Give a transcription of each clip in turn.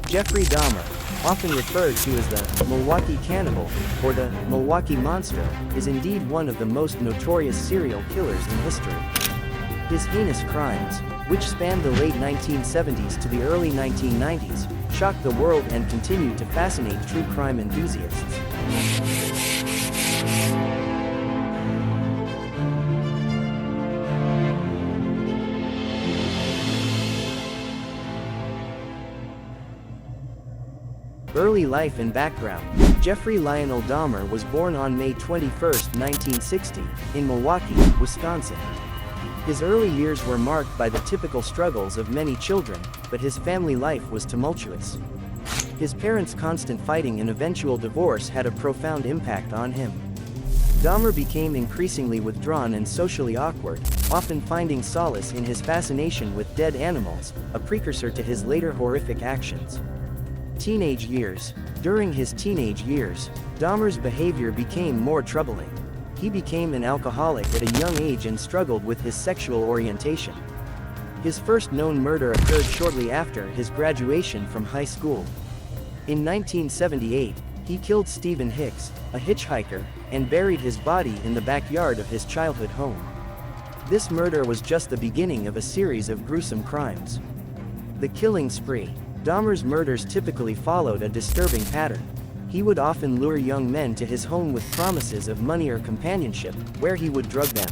Jeffrey Dahmer, often referred to as the Milwaukee Cannibal or the Milwaukee Monster, is indeed one of the most notorious serial killers in history. His heinous crimes, which spanned the late 1970s to the early 1990s, shocked the world and continue to fascinate true crime enthusiasts. Early life and background. Jeffrey Lionel Dahmer was born on May 21, 1960, in Milwaukee, Wisconsin. His early years were marked by the typical struggles of many children, but his family life was tumultuous. His parents' constant fighting and eventual divorce had a profound impact on him. Dahmer became increasingly withdrawn and socially awkward, often finding solace in his fascination with dead animals, a precursor to his later horrific actions. Teenage years. During his teenage years, Dahmer's behavior became more troubling. He became an alcoholic at a young age and struggled with his sexual orientation. His first known murder occurred shortly after his graduation from high school. In 1978, he killed Stephen Hicks, a hitchhiker, and buried his body in the backyard of his childhood home. This murder was just the beginning of a series of gruesome crimes. The killing spree. Dahmer's murders typically followed a disturbing pattern. He would often lure young men to his home with promises of money or companionship, where he would drug them.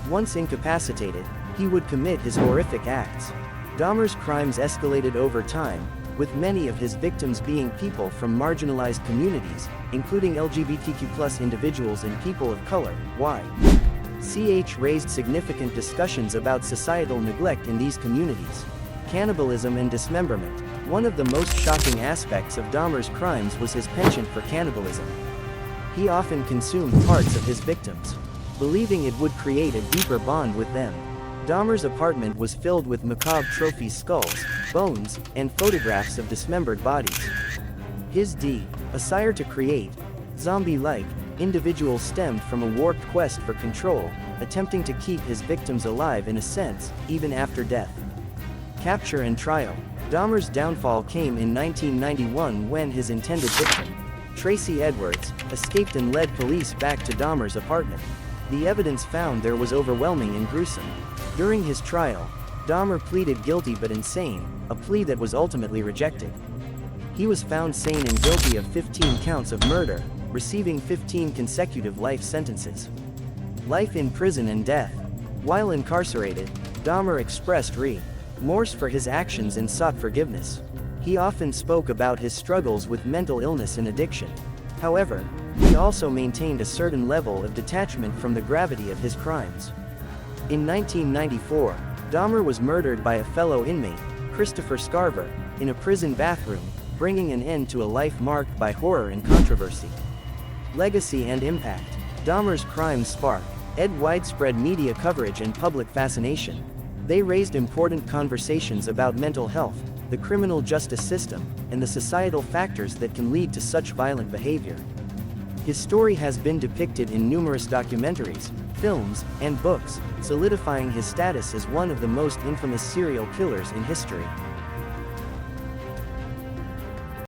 Once incapacitated, he would commit his horrific acts. Dahmer's crimes escalated over time, with many of his victims being people from marginalized communities, including LGBTQ+ individuals and people of color. Y.C.H. raised significant discussions about societal neglect in these communities. Cannibalism and dismemberment. One of the most shocking aspects of Dahmer's crimes was his penchant for cannibalism. He often consumed parts of his victims, believing it would create a deeper bond with them. Dahmer's apartment was filled with macabre trophies, skulls, bones, and photographs of dismembered bodies. His desire to create zombie-like individuals stemmed from a warped quest for control, attempting to keep his victims alive in a sense, even after death. Capture and trial. Dahmer's downfall came in 1991 when his intended victim, Tracy Edwards, escaped and led police back to Dahmer's apartment. The evidence found there was overwhelming and gruesome. During his trial, Dahmer pleaded guilty but insane, a plea that was ultimately rejected. He was found sane and guilty of 15 counts of murder, receiving 15 consecutive life sentences. Life in prison and death. While incarcerated, Dahmer expressed remorse for his actions and sought forgiveness. He often spoke about his struggles with mental illness and addiction. However, he also maintained a certain level of detachment from the gravity of his crimes. In 1994, Dahmer was murdered by a fellow inmate, Christopher Scarver, in a prison bathroom, bringing an end to a life marked by horror and controversy. Legacy and impact. Dahmer's crimes sparked widespread media coverage and public fascination. They raised important conversations about mental health, the criminal justice system, and the societal factors that can lead to such violent behavior. His story has been depicted in numerous documentaries, films, and books, solidifying his status as one of the most infamous serial killers in history.